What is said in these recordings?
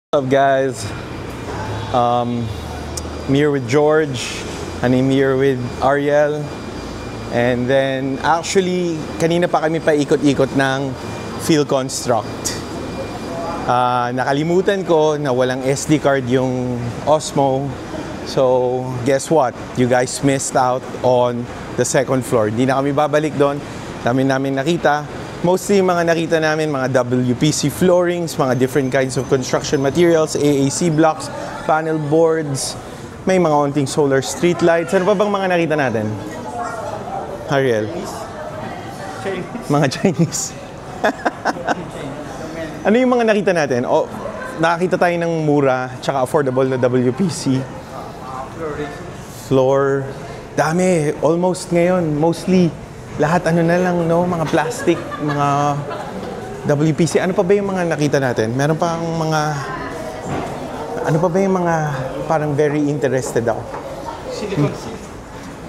What's up guys? I'm here with George and I'm here with Ariel, and then actually kanina pa kami paikot-ikot ng PhilConstruct. Nakalimutan ko na walang SD card yung Osmo, so guess what? You guys missed out on the second floor. Hindi na kami babalik doon. Dami namin nakita. Mostly mga nakita namin, mga WPC floorings, mga different kinds of construction materials, AAC blocks, panel boards, may mga onting solar street lights. Ano pa bang mga nakita natin? Ariel? Chinese. Mga Chinese. Ano yung mga nakita natin? Oh, nakakita tayo ng mura, tsaka affordable na WPC. Floor. Dami. Almost ngayon. Mostly. Lahat ano na lang, no? Mga plastic, mga WPC. Ano pa ba yung mga nakita natin? Meron pa ang mga... Ano pa ba yung mga parang very interested ako? Silicon sealant.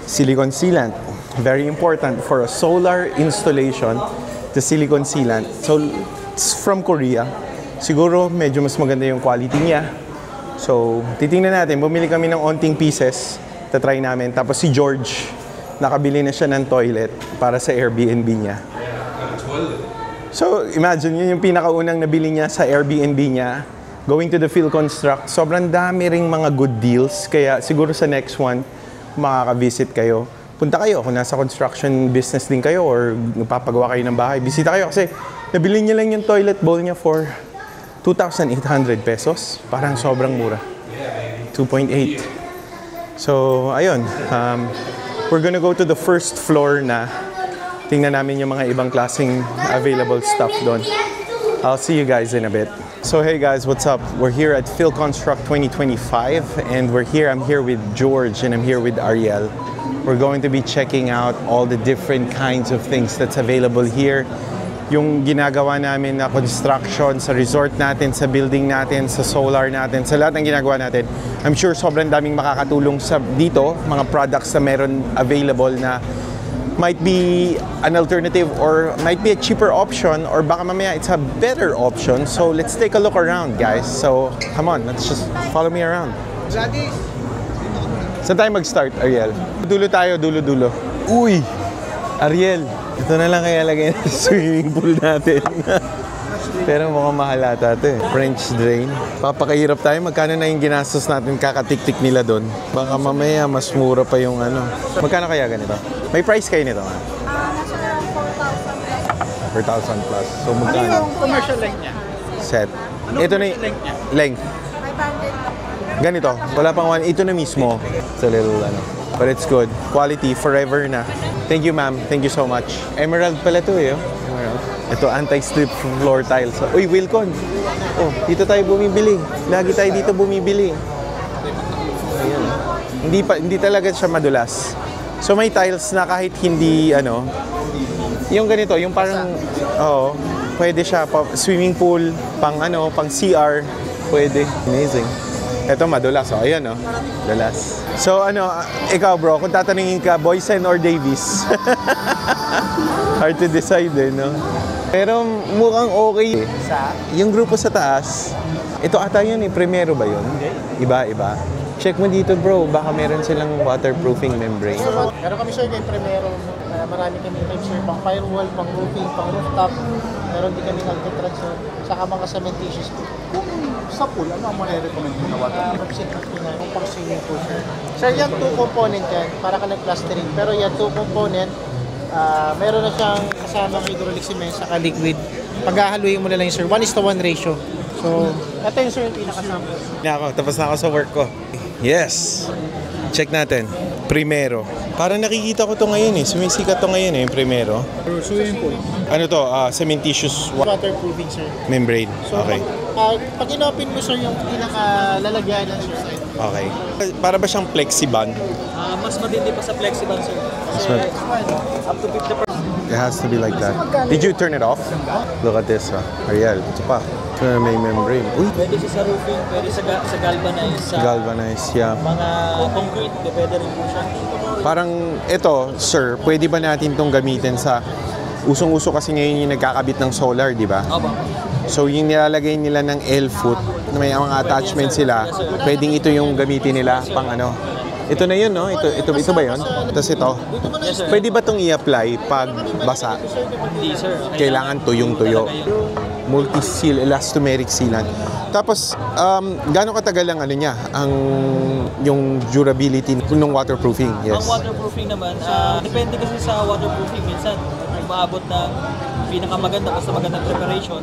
Silicon sealant. Very important for a solar installation. The silicon sealant. So, it's from Korea. Siguro medyo mas maganda yung quality niya. So, titingnan natin. Bumili kami ng onting pieces. Tatry namin. Tapos si George, nakabili na siya ng toilet para sa Airbnb niya. So, imagine, yun yung pinakaunang nabili niya sa Airbnb niya. Going to the PhilConstruct, sobrang dami ring mga good deals. Kaya siguro sa next one, makaka-visit kayo. Punta kayo kung nasa construction business din kayo or nagpapagawa kayo ng bahay. Bisita kayo kasi nabili niya lang yung toilet bowl niya for 2,800 pesos. Parang sobrang mura. 2.8. So, ayun. We're gonna go to the first floor na tingnan namin yung mga ibang klaseng available stuff doon. I'll see you guys in a bit. So hey guys, what's up? We're here at PhilConstruct 2025 and I'm here with George and I'm here with Ariel. We're going to be checking out all the different kinds of things that's available here. Yung ginagawa namin na construction sa resort natin, sa building natin, sa solar natin, sa lahat ng ginagawa natin. I'm sure sobrang daming makakatulong sa dito, mga products na meron available na might be an alternative or might be a cheaper option or baka mamaya it's a better option. So let's take a look around guys. So come on, let's just follow me around. Saan tayo mag-start, Ariel? Dulo tayo, dulo-dulo. Uy! Ariel! Ito na lang kaya lagay na swimming pool natin. Pero mukhang mahal ata ito eh. French drain. Papakahirap tayo. Magkano na yung ginastos natin kakatik-tik nila doon? Baka mamaya mas mura pa yung ano. Magkano kaya ganito? May price kayo nito ha? Nasa around 4,000 plus. So magkano? Ano yung commercial length niya? Set. Ano Ito na commercial length niya? length. 500. Ganito. Wala pang one. Ito na mismo. It's a little ano. But it's good. Quality. Forever na. Thank you, ma'am. Thank you so much. Emerald pala to eh. Emerald. Ito, anti-slip floor tiles. Uy, Wilcon. Oh, dito tayo bumibili. Lagi tayo dito bumibili. Ayan. Hindi talaga siya madulas. So may tiles na kahit hindi ano, yung ganito, yung parang pwede siya swimming pool, pang CR, pwede. Amazing. Ito madulas, ayan dulas. So ikaw bro, kung tatanungin ka, Boysen or Davies? Hard to decide no? Pero mukhang okay. Yung grupo sa taas, ito ata yun primero ba yun? Iba. Check mo dito bro, baka meron silang waterproofing membrane. Meron kami sir kay primero. Marami kami type sir, pang firewall, pang roofing, pang rooftop. Meron din kami Alcatraz sir. Saka mga cementitious. Kung sa pool, ano ang marirecommend mo na waterproof? Kung pang swimming pool sir. Sir, yan 2 component yan. Para ka nag-plastering. Pero yan 2 component. Meron na siyang kasamang hydraulic cement saka liquid. Paghahaluin mo na lang yun sir, 1:1 ratio. So, ito yung sir yung pinakasama. Tapos na ako sa work ko. Yes! Check natin. Primero. Parang nakikita ko to ngayon eh. Sumisikat to ngayon eh, yung primero. Swimming pool. Ano to? Cementitious Waterproofing sir. membrane. So, Okay. pag in-open mo sir yung pinakalalagyan ng sir. Okay. Para ba siyang plexiband? Mas matindi pa sa Flexiban, sir. Kasi up to 50%. It has to be like that. Did you turn it off? Look at this, Ariel. Ito pa. Ito na may membrane. Uy! Pwede siya sa roofing, pwede sa galvanize, sa Galvanized, yeah. mga concrete, pwede rin po siya. Parang ito, sir, pwede ba natin itong gamitin sa... Usong-uso kasi ngayon yung nagkakabit ng solar, di ba? Opo. So yung nilalagay nila ng L-foot, na may mga attachment sila, pwedeng ito yung gamitin nila pang ano. Ito na yun, no? Ito ba yun? Tapos ito. Yes, sir. Pwede ba itong i-apply pag basa? Hindi, sir. Kailangan tuyong-tuyo. Multi-seal, elastomeric sealant. Tapos, gaano katagal ang ano niya? Yung durability ng waterproofing? Ang Yes. waterproofing naman, depende kasi sa waterproofing. Minsan, umaabot ng pinakamaganda basta magandang preparation.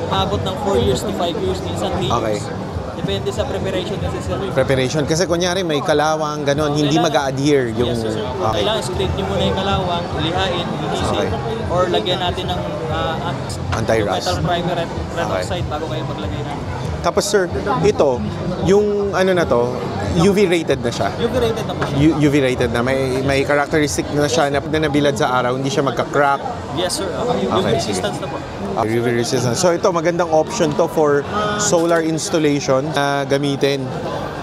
Umaabot ng 4 years to 5 years, minsan 3 Okay. years. Depende sa preparation kasi sir. Preparation. Kasi kunyari may kalawang, ganon, hindi mag-a-adhere yung... Yes, sir. Okay. Kailangan scrape nyo muna yung kalawang, lihain, Okay. lihisin, or lagyan natin ng Anti-rust. metal primer at red Okay. oxide bago kayo maglagay ng Tapos sir, ito, yung ano na to, UV rated na siya. UV rated na po siya. UV rated na. May characteristic na siya na nabilad sa araw, hindi siya magka-crack. Yes, sir. UV Okay, resistance na po. UV resistant. So ito, magandang option to for solar installation na gamitin.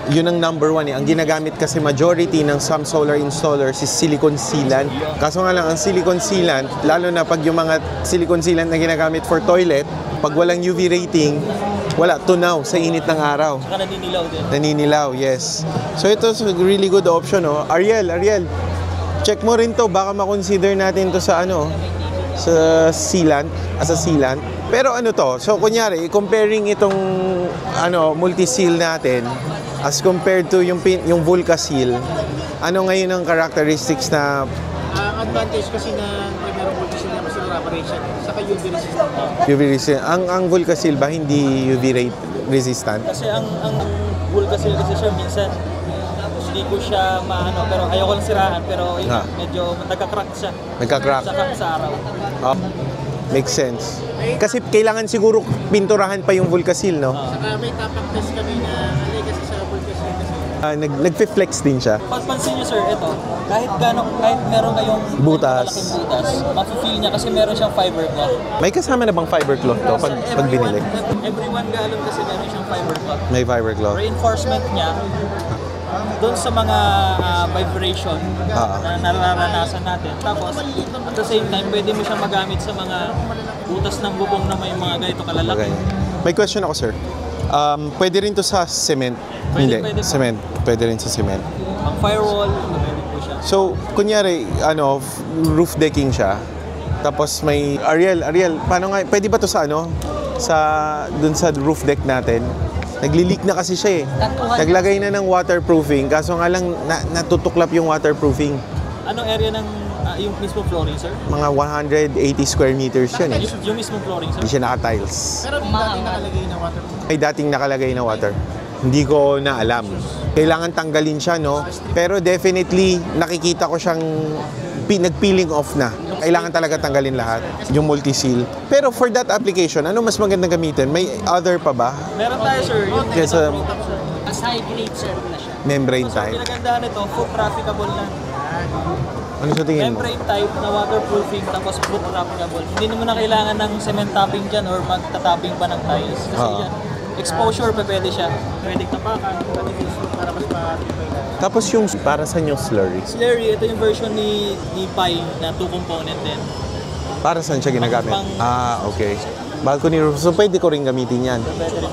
Yun ang number one eh. Ang ginagamit kasi majority ng some solar installers is silicone sealant. Kaso nga lang, ang silicone sealant, lalo na pag yung mga silicone sealant na ginagamit for toilet, pag walang UV rating, wala, tunaw sa init ng araw. Saka naninilaw din. Naninilaw, yes. So ito is a really good option, oh. Ariel, check mo rin to. Baka makonsider natin to sa ano, sa sealant, as a sealant. Pero ano to, so kunyari, comparing itong ano, multi-seal natin as compared to yung Vulca-Seal, ano ngayon ang characteristics na Ang advantage kasi ng primero multi-seal na mas rubberized siya, saka UV resistant. UV resistant? Ang Vulca-Seal ba hindi UV rate resistant? Kasi ang Vulca-Seal kasi sir, minsan hindi ko siya maano, pero ayoko lang sirahan, pero yun, medyo nagka-crack siya. Nagka-crack? Sa araw. Oh, makes sense. Kasi kailangan siguro pinturahan pa yung Vulca-Seal, no? Saka may tapak test kami na alay kasi sa multi-seal kasi. Nagfe-flex din siya. Pagpansin nyo sir, ito, kahit meron kayong Butas. malaking butas, mafe-feel niya kasi meron siyang fiberglass. May kasama na bang fibercloth to pag binili? Everyone gallon kasi meron siyang fiberglass. May fibercloth. Reinforcement niya, doon sa mga vibration na nararanasan natin. Tapos, at the same time, pwede mo siyang magamit sa mga butas ng bubong na may mga ganito kalalaki. Okay. May question ako, sir. Pwede rin to sa cement? Pwede, Hindi, pwede. cement. Pwede rin sa cement. Ang firewall, pwede po siya. So, kunyari, roof decking siya. Tapos may Ariel, paano nga, pwede ba to sa dun sa roof deck natin? Nagli-leak na kasi siya eh. Naglagay na ng waterproofing, kaso nga lang natutuklap yung waterproofing. Anong area ng yung mismo flooring, sir? Mga 180 square meters yun eh. Yung mismo flooring, sir? Hindi siya naka-tiles. Pero may dating nakalagay na waterproof. May dating nakalagay na water. Hindi ko na alam. Kailangan tanggalin siya, no? Pero definitely, nakikita ko siyang nag-peeling off na. Kailangan talaga tanggalin lahat, yung multi-seal. Pero for that application, ano mas magandang gamitin? May other pa ba? Meron tayo, sir. Yung Kesa Mas high grade sir na siya. membrane So, type. pinagandaan nito, foot trafficable na. Ano sa tingin mo? Membrane type na waterproofing tapos foot trafficable. Hindi naman na kailangan ng cement topping dyan or magtatapping pa ng tiles. Kasi yan, exposure pa pwede siya. Pwede tapakan, pwede Para mas matibay na. Tapos yung para sa yung slurry. Slurry, ito yung version ni Pi na 2-component din. Para saan siya ginagamit? Pang- Okay. Balcony roof. So pwede ko rin gamitin yan.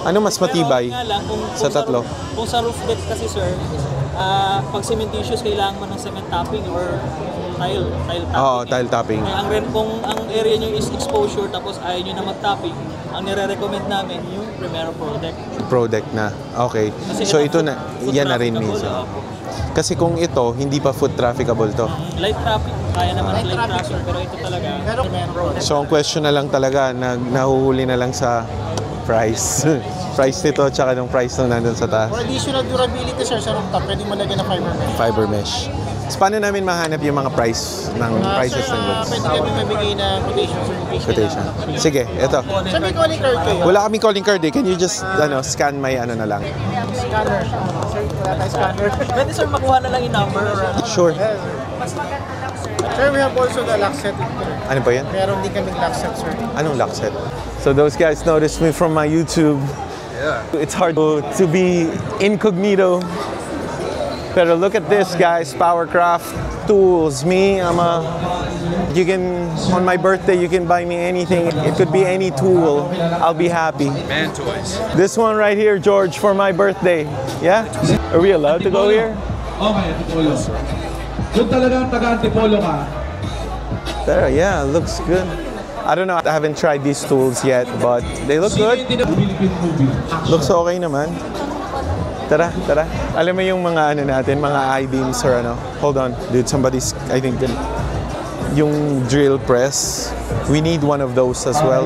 Ano mas matibay? Pero nga lang, Sa tatlo? Kung sa roof deck kasi sir, pag cementitious, kailangan mo ng cement topping or tile topping. Oo, tile topping. Kung ang area nyo is exposure tapos ayaw nyo na mag-topping, ang nire-recommend namin yung Primero Product. Product na. Okay. Kasi So ito na, foot yan na rin trafficable, minsan. Kasi kung ito, hindi pa foot trafficable to. Light traffic, kaya naman light traffic, pero ito talaga. Pero meron. So ang question na lang talaga, nahuhuli na lang sa price. Price nito, tsaka ng price nung nandun sa taas. For additional durability sir sa rooftop, pwede mo lagyan ng fiber mesh. Fiber mesh. So, paano namin mahanap yung mga prices ng goods? Pwede kami mabigay na quotation sir. Quotation. Sige, eto. Sir, may calling card kayo? Wala kaming calling card eh. Can you just scan my ano na lang? Scanner. Sir, wala tayong scanner. Pwede sir makuha na lang yung number or Sure. Sir, we have also the lock set. Ano pa yan? Meron din kaming lock set sir. Anong lock set? So those guys noticed me from my YouTube. Yeah. It's hard to be incognito. Pero look at this guys, Powercraft tools. Me, I'm a You can, on my birthday, you can buy me anything. It could be any tool. I'll be happy. Man toys. This one right here, George, for my birthday. Yeah? Are we allowed to go here? Okay, Antipolo. Kung talagang taga-Antipolo ka, There, yeah, looks good. I don't know, I haven't tried these tools yet, but they look good. Philippine movie. Looks okay naman. Tara, tara. Alam mo yung mga ano natin, mga I-beams or ano. Hold on, dude, somebody's, I think, yung drill press. We need one of those as well.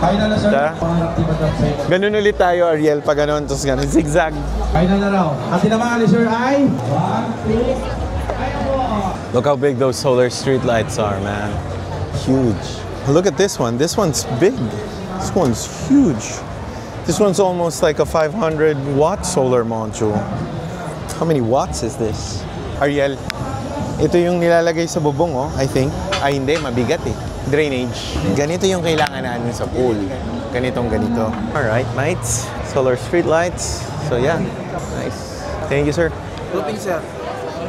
Final na, sir. Tara. Pangarap ni Madam sa'yo. Ganun ulit tayo, Ariel, pag ganun, tapos ganun, zigzag. Final na raw. At tinamaan ni Sir ay 1, 2, Look how big those solar street lights are, man. Huge. Look at this one. This one's big. This one's huge. This one's almost like a 500-watt solar module. How many watts is this? Ariel, ito yung nilalagay sa bubong, oh, I think. Ay, hindi. Mabigat eh. Drainage. Ganito yung kailangan namin sa pool. Ganitong ganito. Alright, mates. Solar street lights. So, yeah. Nice. Thank you, sir.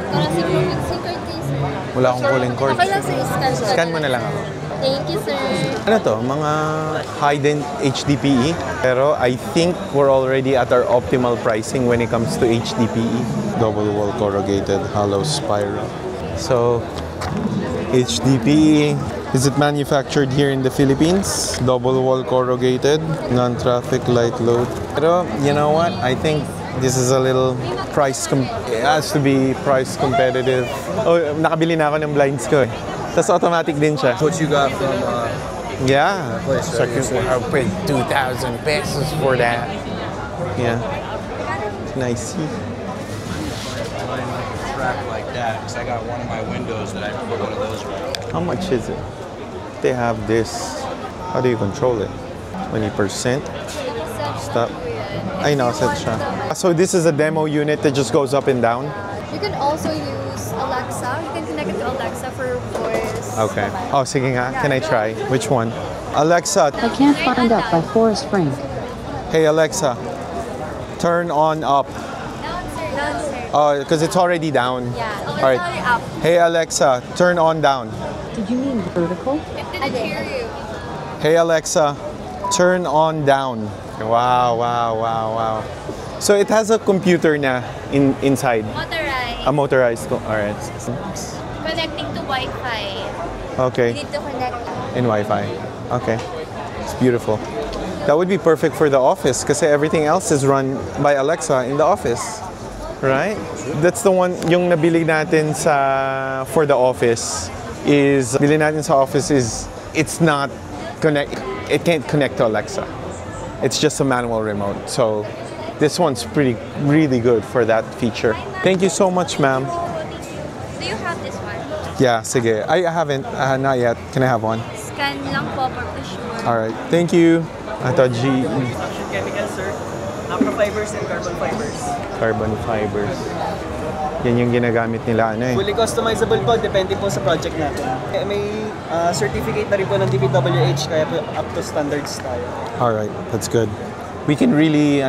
Para siguro mag-secret sir. Wala akong calling cord. Okay lang sir, scan. Scan mo na lang ako. Thank you sir. Ano to? Mga high-dent HDPE. Pero I think we're already at our optimal pricing when it comes to HDPE. Double wall corrugated hollow spiral. So, HDPE. Is it manufactured here in the Philippines? Double wall corrugated, non-traffic light load. Pero you know what? I think this is a little it has to be price competitive. Oh, nakabili na ako ng blinds ko eh. Tapos automatic din siya. What you got from Yeah. place, So right? I'll pay 2,000 pesos for that. Yeah. Nice. track like that? Because I got one of my windows that I put one of those around. How much is it? They have this. How do you control it? 20%. Stop. I know, set siya. So this is a demo unit that just goes up and down? You can also use Alexa. You can connect it to Alexa for voice. Okay. Oh, sige nga. Can I try? Which one? Alexa. I Can't Find Up by Forrest Frank. Hey, Alexa. Turn on up. Down, sir. Oh, because it's already down. Yeah. All right. Sorry, up. Hey, Alexa. Turn on down. Did you mean vertical? I didn't hear you. Hey, Alexa. Turn on down. Wow, wow, wow, wow. So it has a computer na inside. Motorized. A motorized. All right. Connecting to Wi-Fi. Okay. You need to connect. In Wi-Fi. Okay. It's beautiful. That would be perfect for the office because everything else is run by Alexa in the office. Right? That's the one, yung nabili natin for the office is, bili natin sa office is, it's not it can't connect to Alexa. It's just a manual remote. So this one's really good for that feature. Thank you so much, ma'am. Do you have this one? Yeah, sige. I haven't, not yet. Can I have one? Scan lang po for sure. All right. Thank you. I thought Chemicals, sir. Microfibers and carbon fibers. carbon fibers. Yan yung ginagamit nila, ano eh. Fully customizable po, depende po sa project natin. May certificate na rin po ng DPWH, kaya po up to standards tayo. All right, that's good. We can really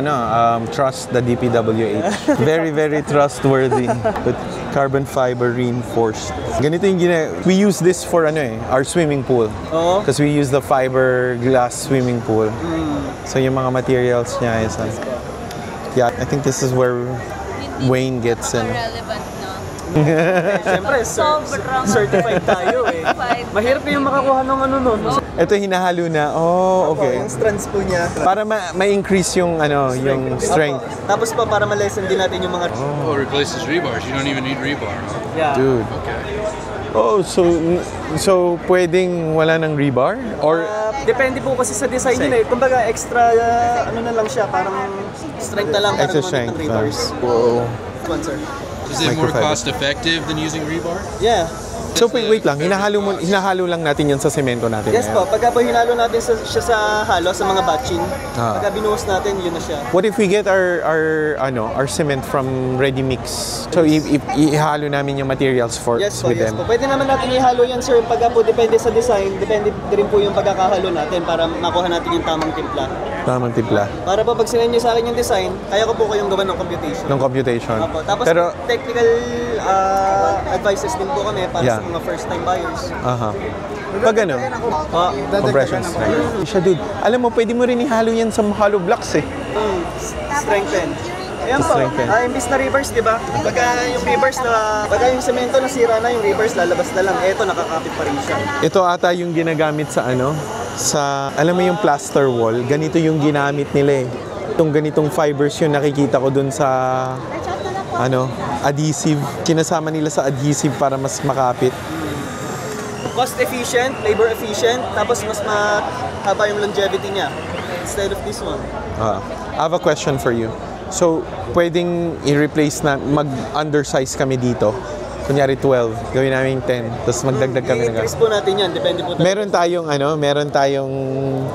trust the DPWH. Very, very trustworthy. But carbon fiber reinforced. Ganito yung we use this for our swimming pool. Oo. Because we use the fiberglass swimming pool. So yung mga materials niya is yeah, I think this is where Wayne gets in. Relevant, no? Siyempre, certified tayo eh. Mahirap yung makakuha ng nun. Ito hinahalo na. Oh, okay. Yung strands po niya. Para ma-increase yung yung strength. Tapos pa para ma-lessen din natin yung mga... Oh, it replaces rebars. You don't even need rebar. Yeah. Dude. Oh, so pwedeng wala ng rebar? Or Depende po kasi sa design yun eh. Kumbaga extra, na lang siya, parang strength na lang para extra gumamit strength? ng rebars. Whoa. Sponsor. Is it more Microfiber. cost effective than using rebar? Yeah. So wait lang, hinahalo lang natin yan sa semento natin. Yes po, pagka po hinalo natin siya sa halo, sa mga batching, pagka binuhos natin, yun na siya. What if we get our cement from ready mix? So ihalo namin yung materials Yes with po. them. Pwede naman natin ihalo yan, sir. Pagka po depende sa design, depende din po yung pagkakahalo natin para makuha natin yung tamang timpla. Tamang timpla Para po pag sinend nyo sa akin yung design, kaya ko po kayong gawan ng computation. ng computation. Opo. Tapos Pero technical advices din po kami para Yeah. sa mga first-time buyers. Aha. Pag ano, compression strength. Siya dude, alam mo, pwede mo rin ihalo yan sa hollow blocks eh. Strengthen. Ayan po, Strengthen. imbis na reverse, di ba? Pagka yung reverse na, pagka yung semento nasira na, yung reverse lalabas na lang. Eto, nakakapit pa rin siya. Ito ata yung ginagamit sa ano, sa, alam mo yung plaster wall, ganito yung ginamit nila eh. Itong ganitong fibers yung nakikita ko dun sa, ano, adhesive. Sinasama nila sa adhesive para mas makapit. Cost efficient, labor efficient, tapos mas mahaba yung longevity niya instead of this one. I have a question for you. So, pwedeng i-replace na, mag-undersize kami dito. Kunyari 12, gawin namin 10, tapos magdagdag kami ng I-increase po natin yan, depende po. Meron tayong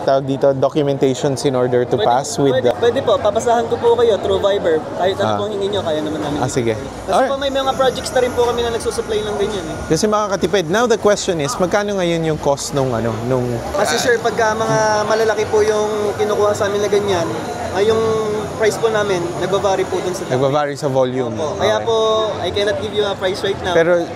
tawag dito, documentations in order to pass with the... Pwede po, papasahan ko po kayo through Viber. Kahit ano pong hingin nyo, kaya naman namin. Sige. Kasi po may mga projects na rin po kami na nagsusupply lang din yan eh. Kasi makakatipid. Now the question is, magkano ngayon yung cost nung Kasi sir, pagka mga malalaki po yung kinukuha sa amin na ganyan, yung price po namin, nagbabari po dun sa dami. nagbabary sa volume. Kaya po, I cannot give you a price right now. Pero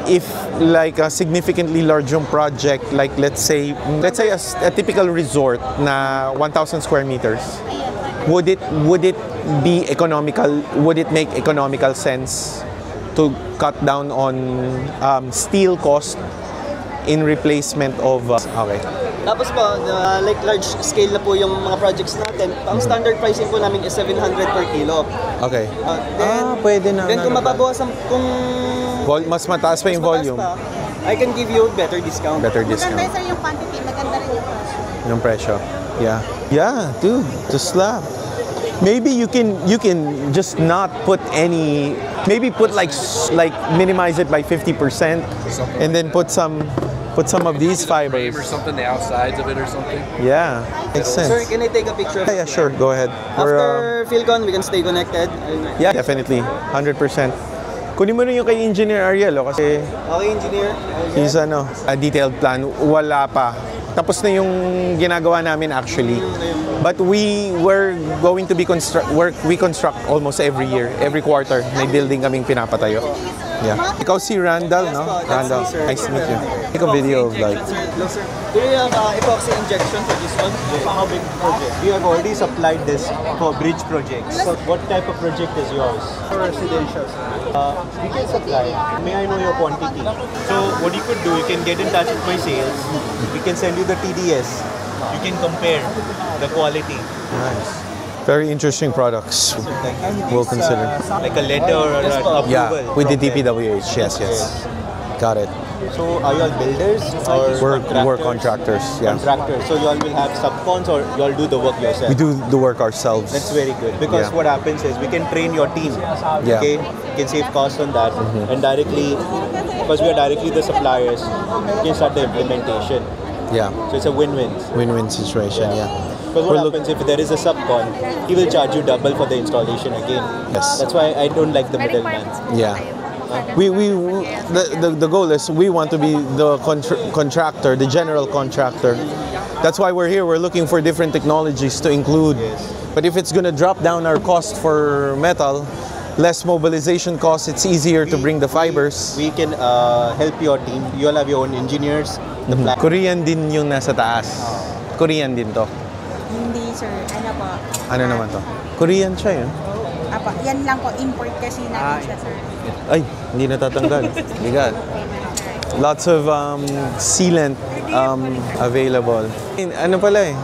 if like a significantly large yung project, like let's say a typical resort na 1,000 square meters, would it be economical? Would it make economical sense to cut down on steel cost in replacement of okay. Tapos po, like large scale na po yung mga projects natin. Ang standard pricing po namin is 700 per kilo. Okay. Then, pwede na. Then kung mababawasan, kung mas mataas pa yung volume. I can give you better discount. Better discount. Maganda sir yung quantity, maganda rin yung price. Yung presyo. Yeah. Yeah, dude, the slab. Maybe you can just not put any. Maybe put like minimize it by 50%, and then put some of these fibers. Or something, the outsides of it or something. Yeah, makes sense. Sir, can I take a picture? Yeah, sure. Go ahead. After PhilCon, we can stay connected. Yeah, definitely, 100%. Kunin mo rin yung kay Engineer Ariel, kasi Okay, engineer. he's a detailed plan. Wala pa. Tapos na yung ginagawa namin actually. But we're going to be we construct almost every year, every quarter. May building kaming pinapatayo. Yeah. Ikaw si Randall, no? Randall. Nice to meet you. Take a video of like. Hello, sir. Do you have epoxy injection for this one? For how big project? You have already supplied this for bridge projects. So what type of project is yours? For residential. We can supply. May I know your quantity? So what you could do, you can get in touch with my sales. We can send you the TDS. You can compare the quality. Nice. Very interesting products. We'll consider. Like a letter or an approval. Yeah, with the from them. DPWH. Yes. Got it. So are you all builders or We're contractors. Yeah. Contractors. So you all will have subcons or you all do the work yourself? We do the work ourselves. That's very good because Yeah. what happens is we can train your team. Yeah. Okay, you can save costs on that and directly, because we are directly the suppliers, you can start the implementation. Yeah. So it's a win-win. Win-win situation. Yeah. Because what happens if there is a subcon, he will charge you double for the installation again. Yes. That's why I don't like the middleman. Yeah. The goal is we want to be the contractor, the general contractor. That's why we're here. We're looking for different technologies to include. But if it's going to drop down our cost for metal, less mobilization costs, it's easier to bring the fibers. We can help your team. You all have your own engineers. The plan. Korean din yung nasa taas. Korean din to. Hindi sir, ano po? Ano naman to? Korean siya yun. Apa, yan lang po, import kasi namin siya sir. Ay, hindi natatanggal. Bigat. Lots of sealant available. Ano pala eh?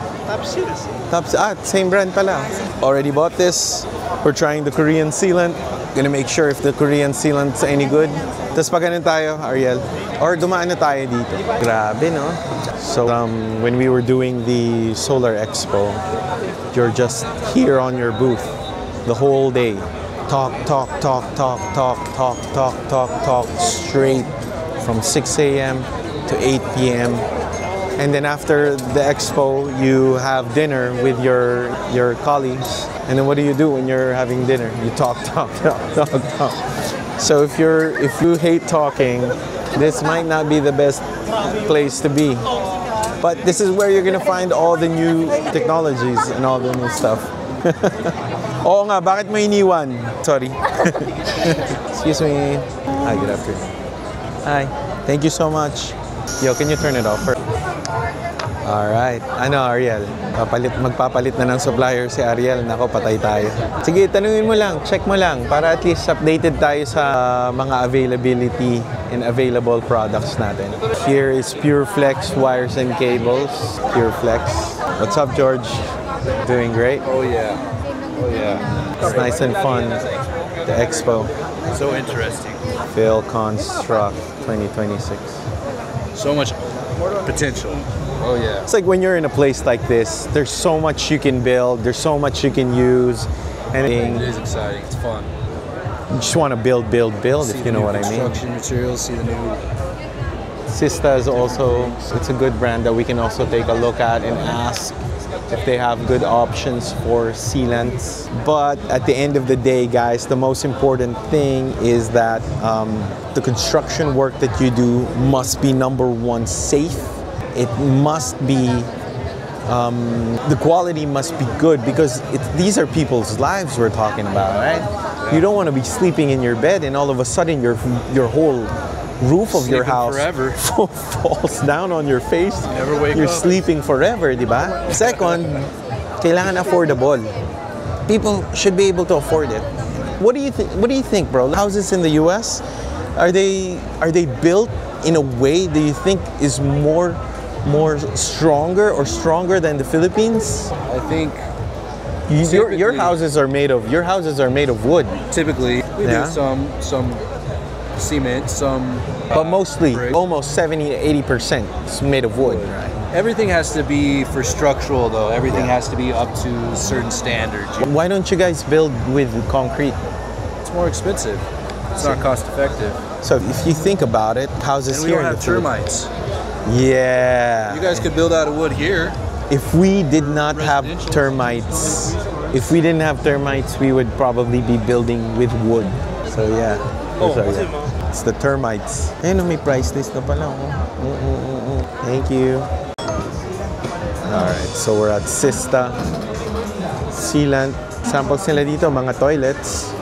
Same brand pala. Already bought this. We're trying the Korean sealant. Gonna make sure if the Korean sealant's any good. Tapos pag ganun tayo, Ariel, or dumaan na tayo dito. Grabe, no? So, when we were doing the Solar Expo, you're just here on your booth the whole day. Talk, straight from 6 a.m. to 8 p.m. And then after the expo, you have dinner with your colleagues. And then what do you do when you're having dinner? You talk. So if you hate talking, this might not be the best place to be. But this is where you're gonna find all the new technologies and all the new stuff. Oo nga, bakit mo iniwan? Sorry. Excuse me. Hi, good afternoon. Hi. Thank you so much. Yo, can you turn it off? Alright. Ano, Ariel? Magpapalit na ng supplier si Ariel. Nako, patay tayo. Sige, tanungin mo lang. Check mo lang. Para at least updated tayo sa mga availability and available products natin. Here is PureFlex wires and cables. PureFlex. What's up, George? Doing great? Oh yeah. Oh yeah. It's nice and fun. The expo. So interesting. Phil Construct 2026. So much potential. Oh yeah. It's like when you're in a place like this, there's so much you can build, there's so much you can use. And It is exciting. It's fun. you just want to build, if you know what I mean. Construction materials. See the new. Sista is also, it's a good brand that we can also take a look at and ask if they have good options for sealants. But at the end of the day, guys, the most important thing is that the construction work that you do must be number one, safe. It must be, the quality must be good because these are people's lives we're talking about, right? You don't want to be sleeping in your bed and all of a sudden your whole roof of your house forever. falls down on your face. Never wake You're up. sleeping forever, di ba? Second, kailangan affordable. People should be able to afford it. What do you think? What do you think, bro? Houses in the U.S. are they built in a way that you think is more stronger than the Philippines? I think Your houses are made of wood. typically we Yeah. do some cement, some. But mostly, brick. almost 70 to 80% is made of wood. Right? Everything has to be for structural though. Everything has to be up to certain standards. Why don't you guys build with concrete? It's more expensive. It's not cost effective. So if you think about it, houses And we here don't in have the Philippines- termites. Yeah. You guys could build out of wood here. If we did not have Residential. termites, we would probably be building with wood. So yeah. It's the termites. Ayun, may price list na pala. Thank you. Alright, so we're at Sista. Sealant. Samples nila dito, mga toilets.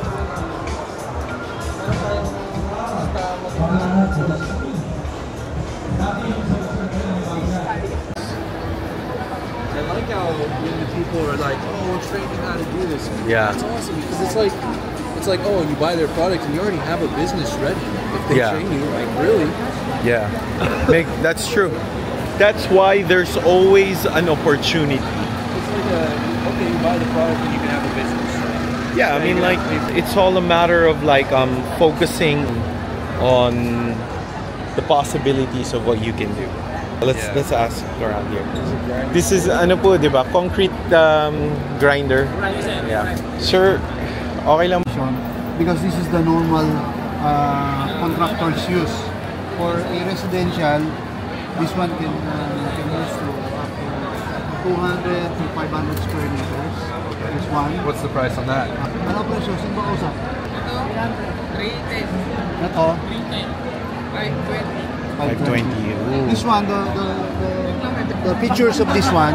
I like how when the people are like, "Oh, we're training how to do this." Yeah. It's awesome because it's like, oh, you buy their product and you already have a business ready. If they Yeah. train you, like really. Yeah. That's true. That's why there's always an opportunity. It's like okay, you buy the product and you can have a business. Yeah, I mean, like, it's all a matter of like focusing on the possibilities of what you can do. Let's ask around here. This is ano po, di ba? Concrete grinder. Yeah. Sir, okay lang. Because this is the normal contractor's use. For a residential, this one can use to up to 200 to 500 square meters. This one. What's the price on that? Ano presyo? Sino ba usap? Ito, 310. Ito? 520. This one, the features of this one,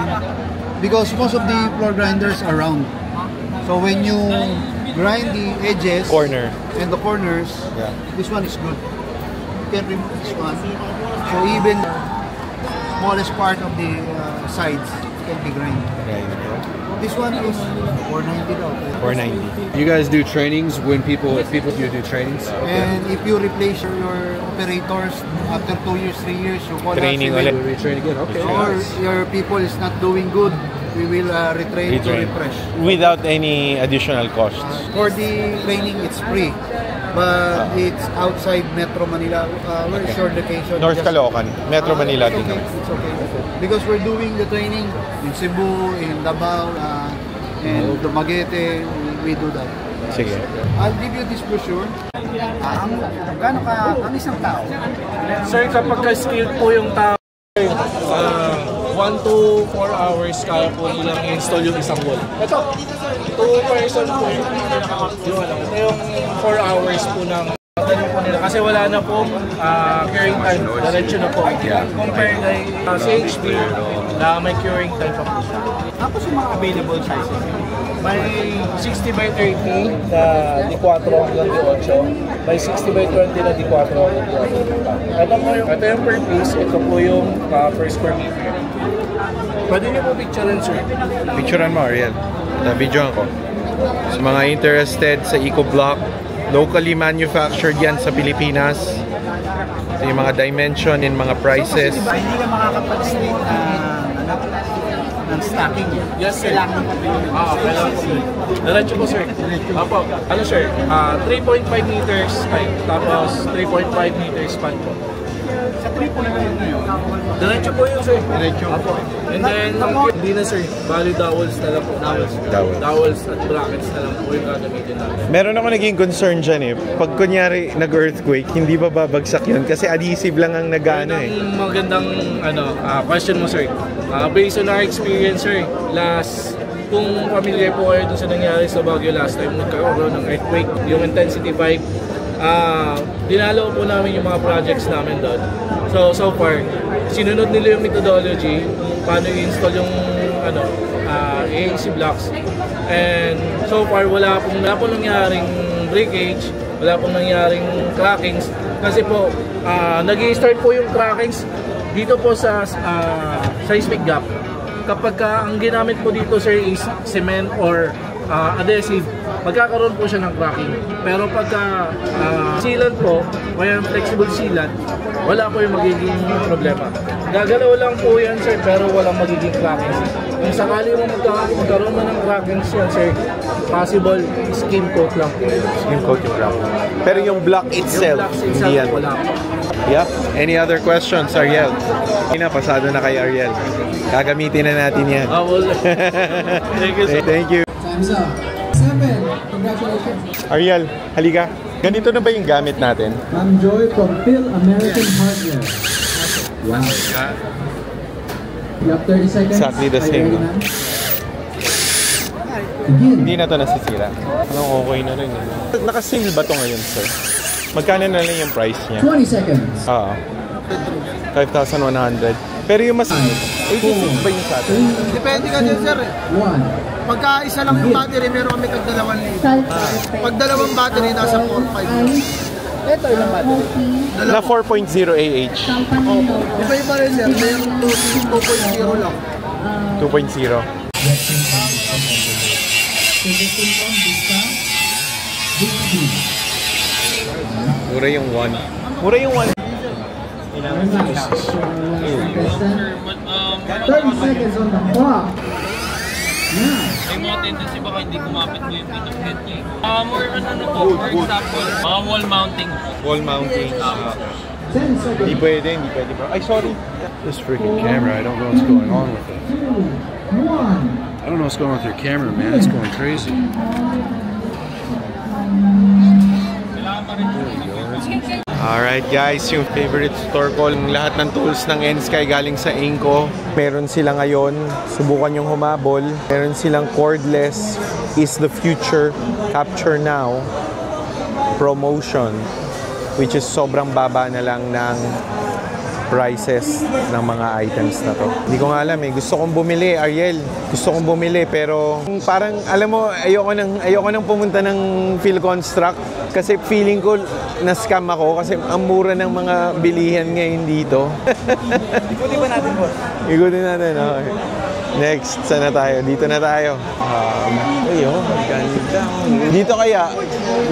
because most of the floor grinders are round. So when you grind the edges and the corners, this one is good. You can remove this one. So even smallest part of the sides can be grind. This one is 490 daw. 490. You guys do trainings when if people you do trainings? And if you replace your operators after 2 years, 3 years, you call Training us. ulit. We train again. Okay. Or your people is not doing good, we will retrain to refresh. Without any additional costs. For the training, it's free. But it's outside Metro Manila. Where is your location? North Caloocan, Metro Manila It's din. okay. It's okay. Because we're doing the training in Cebu, in Davao, and Dumaguete. We do that. Sige. I'll give you this brochure. Ang isang tao? Sir, kapag ka-skilled po yung tao, 1 to 4 hours kaya po nilang i-install yung isang wall. Ito, 2 person po yung ito yung 4 hours po ng po nila kasi wala na po curing time, diretso na po. Compare kay CHP na may curing time pa po siya. Tapos yung mga available sizes. May 60 by 30 na D4 hanggang D8. May 60 by 20 na D4 hanggang D8. Ito yung per piece. Ito po yung per square meter. Pwede niyo po picturean, sir. Picturean mo, Ariel. Videoan ko. Sa mga interested sa EcoBlock, locally manufactured yan sa Pilipinas. Ito yung mga dimension and mga prices. So, kasi hindi ka makakapag-state ng stacking. Yes, sir. Kailangan po, sir. Diretso po, sir. Opo. Ano, sir? 3.5 meters height, tapos 3.5 meters span po. Sa 3 po na lang yun. Diretso po yun, sir. Diretso. Opo. And then, hindi na, sir. Bali, dowels na lang po. Dowels at brackets na lang po yung gagamitin natin. Meron ako naging concern dyan eh. Pag kunyari nag-earthquake, hindi ba babagsak yun? Kasi adhesive lang ang nag-ano eh. Ang magandang question mo, sir. Based on our experience, sir, kung familiar po kayo dun sa nangyari sa Baguio last time, nagkaroon ng earthquake, yung intensity 5, dinalaw po namin yung mga projects namin doon. So far, sinunod nila yung methodology, paano i-install yung AAC blocks. And so far, wala pong nangyaring breakage, wala pong nangyaring crackings. Kasi po, nag-i-start po yung crackings dito po sa seismic gap. Kapag ang ginamit po dito, sir, is cement or adhesive, magkakaroon po siya ng cracking. Pero pagka sealant po, o yung flexible sealant, wala po yung magiging problema. Gagalaw lang po yan, sir, pero walang magiging cracking. Kung sakali mo magkaroon mo ng cracking yan, sir, possible skin coat lang po. Skin coat yung block. Pero yung block itself, hindi yan. Wala po. Yeah. Any other questions, Ariel? Pasado na kay Ariel. Gagamitin na natin yan. Thank you, sir. Thank you. Time's up. 7. Congratulations. Ariel, halika. Ganito na ba yung gamit natin? Ma'am Joy from Phil American Hardware. Wow. You have 30 seconds. Exactly the Are you same. ready, ma'am? Begin. Hindi na to nasisira. Okay na rin. Naka-sale ba to ngayon, sir? Magkano na lang yung price niya? 20 seconds. 5,100. Pero yung mas... 86 ba yung sa atin? Depende ka din, sir. 1. Pagka isa lang yung battery, meron kami tag-2,000. Pag dalawang battery, nasa 4,500. Ito ilang battery? Na 4.0 AH. Iba-iba rin, sir. May 2.0 lang. 2.0. Mura yung 1. Mura yung 1. 30 seconds on the clock. Now. May mga tendency baka hindi kumapit mo yung pinag-head niya. More for example, wall mounting. Wall mounting. 10 seconds. Hindi pwede bro. Ay, sorry. This freaking camera, I don't know what's going on with it. 2, 1. I don't know what's going on with your camera, man. It's going crazy. Alright guys, yung favorite store ko, lahat ng tools ng N-Sky galing sa Inco. Meron sila ngayon, subukan yung humabol. Meron silang cordless is the future, capture now promotion, which is sobrang baba na lang ng prices ng mga items na to. Hindi ko nga alam eh. Gusto kong bumili, Ariel. Gusto kong bumili pero parang alam mo, ayoko nang pumunta ng Philconstruct kasi feeling ko na-scam ako kasi ang mura ng mga bilihan ngayon dito. Ikutin ba natin, boss? Ikutin natin, okay. Next, saan na tayo? Dito na tayo. Ayun, ganda. Dito kaya,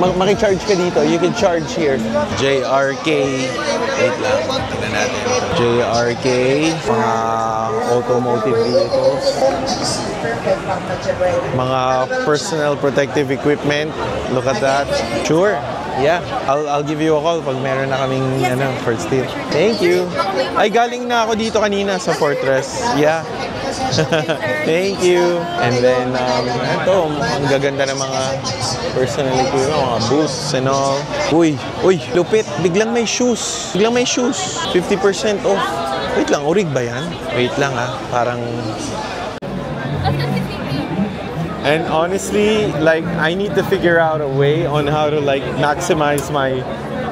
makicharge ka dito. You can charge here. JRK. Wait lang, tignan natin. JRK. Mga automotive vehicles. Mga personal protective equipment. Look at that. Sure. Yeah, I'll give you a call pag meron na kaming first deal. Thank you. Ay, galing na ako dito kanina sa Fortress. Yeah. Thank you. And then, ito, ang gaganda ng mga personality, mga boots and all. Uy, lupit. Biglang may shoes. 50% off. Wait lang, urig ba yan? Wait lang parang... And honestly, like, I need to figure out a way on how to like maximize my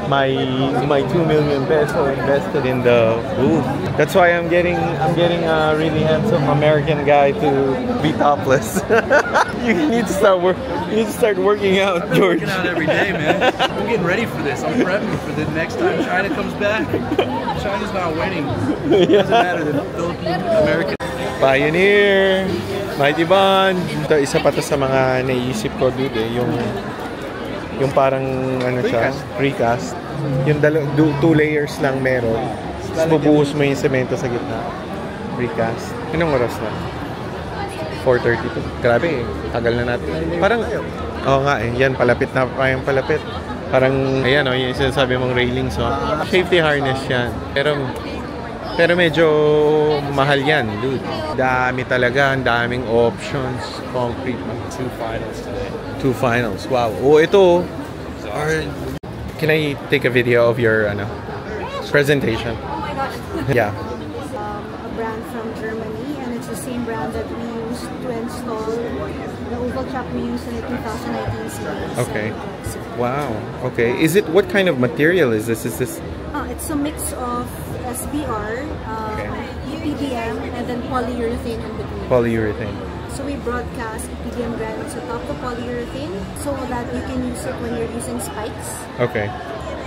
my 2 million peso invested in the booth. That's why I'm getting a really handsome American guy to be topless. You need to start working out, George. Working out every day, man. I'm getting ready for this. I'm prepping for the next time China comes back. China's not winning. It doesn't matter. The Philippine American. Pioneer, Mighty Bond. Ito, isa pa to sa mga naisip ko, dude, yung parang ano siya, precast. Yung 2 layers lang meron. Tapos bubuhos mo yung semento sa gitna. Precast. Anong oras na? 4:32. Grabe tagal na natin. Parang, nga yan, palapit na pa yung palapit. Parang, ayan yung sinasabi mong railings, safety harness yan. Pero medyo mahal yan, dude. Dami talaga, ang daming options. Concrete. 2 finals today. 2 finals, wow. Ito. Can I take a video of your presentation? Oh my gosh. Yeah. A brand from Germany, and it's the same brand that we used to install the oval track we used in the 2019 series. Okay. Wow. Okay. What kind of material is this? It's a mix of SBR, EPDM, and then polyurethane in between. Polyurethane. So we broadcast EPDM granules atop the polyurethane so that you can use it when you're using spikes. Okay.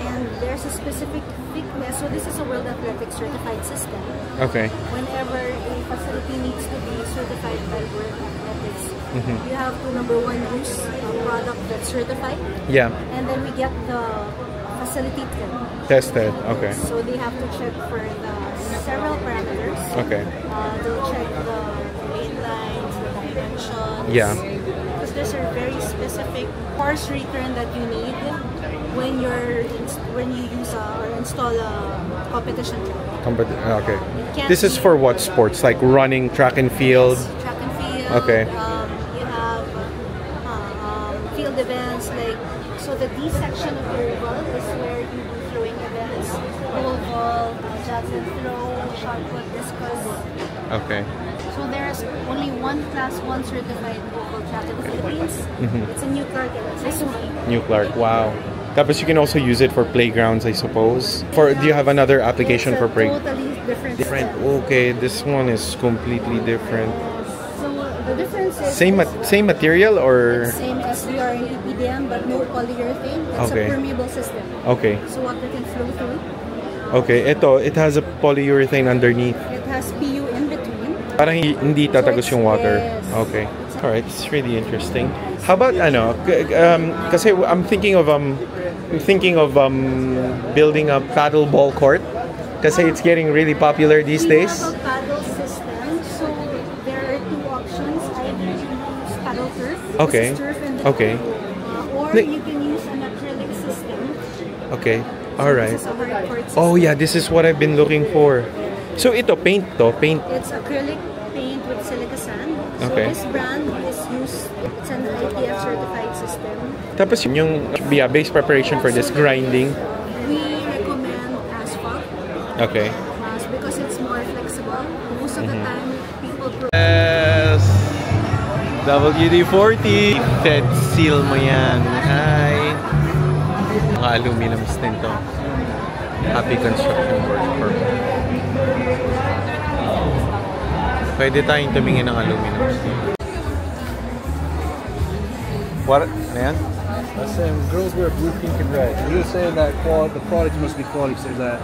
And there's a specific thickness. So this is a World Athletics certified system. Okay. Whenever a facility needs to be certified by World Athletics, you have to, number one, use a product that's certified. Yeah. And then we get the facility tested. Okay. So they have to check for the several parameters. Okay. They'll check the main lines, the dimensions. Yeah. Because there's a very specific force return that you need when you use or install a competition track. Okay. This is for what sports? Like running, track and field? Yes, track and field. Okay. You have field events so the D section of the oval is where you do throwing events, pole vault, javelin throw, shot put, discus. Okay. So there's only one class 1 certified oval track in the Philippines. It's a New Clark and New Clark. Wow. Tapos you can also use it for playgrounds, I suppose. Do you have another application for play? Totally different. Okay, this one is completely different. So the difference is Same material or? Same SBR and EPDM, but no polyurethane. It's a permeable system. Okay. So water can flow through. Okay, it has a polyurethane underneath. It has PU in between. Parang hindi tatagos yung water. Yes. Okay. All right, it's really interesting. How about kasi I'm thinking of building a paddle ball court kasi it's getting really popular these days. We have a paddle system, so there are 2 options. Either you use paddle turf. Okay. This is turf and Okay. Or you can use an acrylic system. Okay. All right. This is a hard court system. Oh yeah, this is what I've been looking for. So ito paint. It's acrylic paint with silica sand. So Okay. this brand is used. It's an ITF certified system. Tapos yung base preparation for this grinding. We recommend asphalt. Okay. Because it's more flexible. Most of the time, people Yes. WD-40. Fed seal mo yan. Hi. Mga aluminums din to. Happy Construction Work. Pwede tayong tumingin ng aluminums. What? Ano yan? That's saying girls wear blue, pink, and red. You're saying that the product must be quality. So that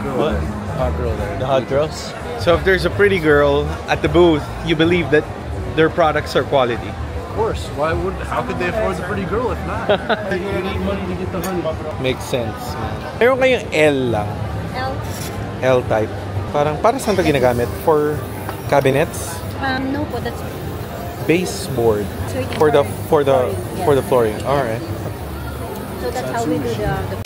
girl, What? hot girl there. The hot girls? So if there's a pretty girl at the booth, you believe that their products are quality? Of course. How could they afford the pretty girl if not? You need money to get the honey. Makes sense, man. Meron kayong L lang. L type. Para saan ito ginagamit? For cabinets? no po, that's Baseboard. So For the flooring. All right. So that's how we do the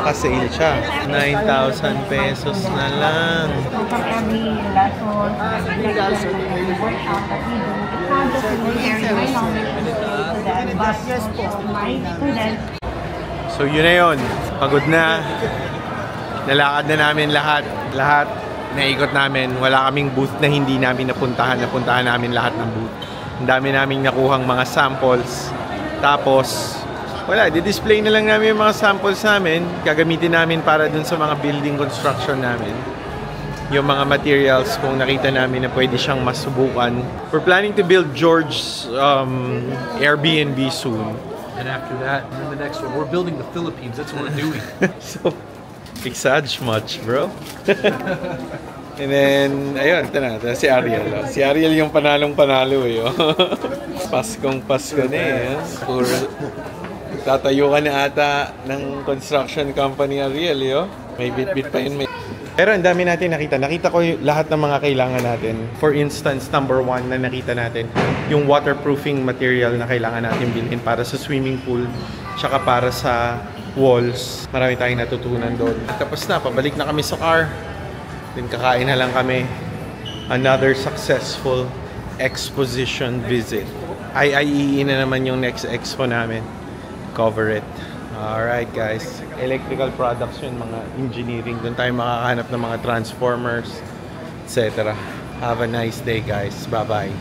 Naka-sale siya. 9,000 pesos na lang. So yun na yun. Pagod na. Nalakad na namin lahat. Lahat naikot namin. Wala kaming booth na hindi namin napuntahan. Napuntahan namin lahat ng booth. Ang dami namin nakuhang mga samples. Tapos, wala, di-display na lang namin yung mga samples namin. Gagamitin namin para dun sa mga building construction namin. Yung mga materials kung nakita namin na pwede siyang masubukan. We're planning to build George's Airbnb soon. And after that, and then the next one, we're building the Philippines. That's what we're doing. So, exage much, bro. And then, ayun, ito na, si Ariel. Oh. Si Ariel yung panalong-panalo eh. Oh. Paskong Pasko na eh. Puro, tatayo ka na ata ng construction company, Ariel. Oh. May bit-bit pa yun. Pero ang dami natin nakita. Nakita ko lahat ng mga kailangan natin. For instance, number 1 na nakita natin, yung waterproofing material na kailangan natin bilhin para sa swimming pool, tsaka para sa walls. Marami tayong natutunan doon. Tapos na, pabalik na kami sa car. Then kakain na lang kami. Another successful exposition visit. IIEE na naman yung next expo namin. Cover it. Alright guys. Electrical products yun, mga engineering. Doon tayo makakahanap ng mga transformers, etc. Have a nice day guys. Bye-bye.